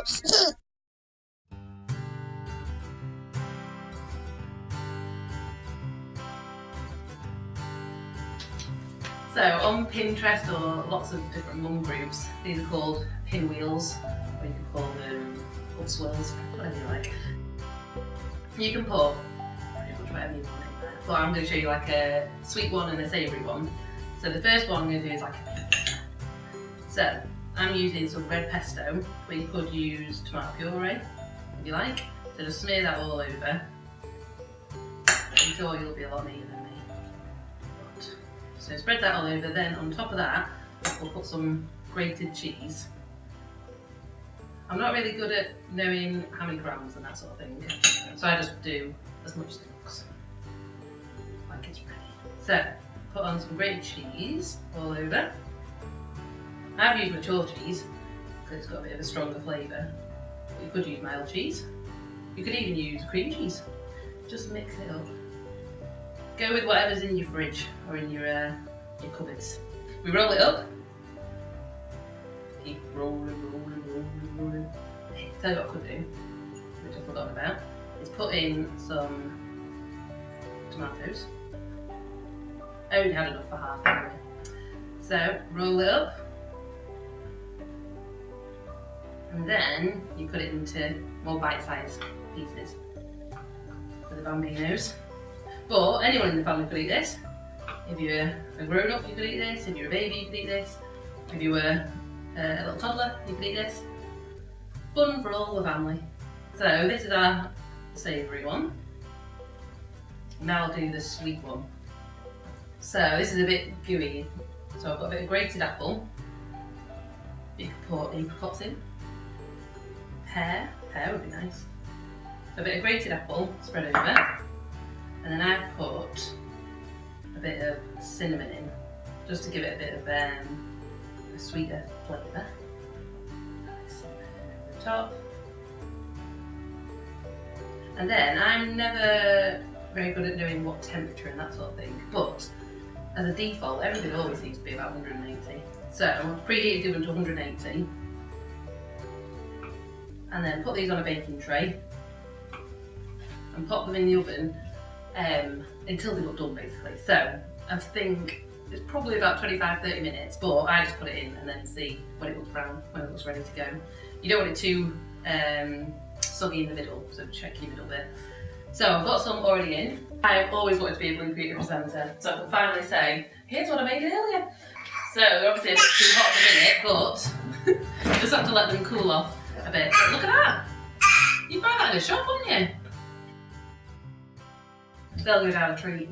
So on Pinterest or lots of different mum groups, these are called pinwheels, or you can call them puff swirls, whatever you like. You can put pretty much whatever you want in there, but I'm going to show you like a sweet one and a savoury one. So the first one I'm going to do is like a pesto. So I'm using some red pesto, but you could use tomato puree if you like. So just smear that all over. I'm sure you'll be a lot neater than me. So spread that all over, then on top of that we'll put some grated cheese. I'm not really good at knowing how many grams and that sort of thing, so I just do as much as it looks like it's ready. So put on some grated cheese all over. I've used mature cheese because it's got a bit of a stronger flavour, but you could use mild cheese. You could even use cream cheese. Just mix it up. Go with whatever's in your fridge or in your cupboards. We roll it up. Keep rolling. Tell you what I could do, which I've forgotten about, is put in some tomatoes. I only had enough for half anyway. So roll it up. And then you cut it into more bite-sized pieces for the bambinos. But anyone in the family could eat this. If you're a grown-up, you could eat this. If you're a baby, you could eat this. If you were a little toddler, you could eat this. Fun for all the family. So this is our savoury one. Now I'll do the sweet one. So this is a bit gooey. So I've got a bit of grated apple. You could put apricots in. Pear would be nice. So a bit of grated apple spread over. And then I've put a bit of cinnamon in, just to give it a bit of a sweeter flavour. Cinnamon over the top. And then I'm never very good at knowing what temperature and that sort of thing, but as a default, everything always seems to be about 180. So I've preheated the oven to 180. And then put these on a baking tray and pop them in the oven until they look done basically. So I think it's probably about 25-30 minutes, but I just put it in and then see when it looks brown, when it looks ready to go. You don't want it too soggy in the middle, so check your middle bit. So I've got some already in. I've always wanted to be a blue creative presenter, so I can finally say, here's what I made earlier. So they're obviously a bit too hot at the minute, but just have to let them cool off a bit. But look at that! You'd buy that in a shop, wouldn't you? They'll go down a treat.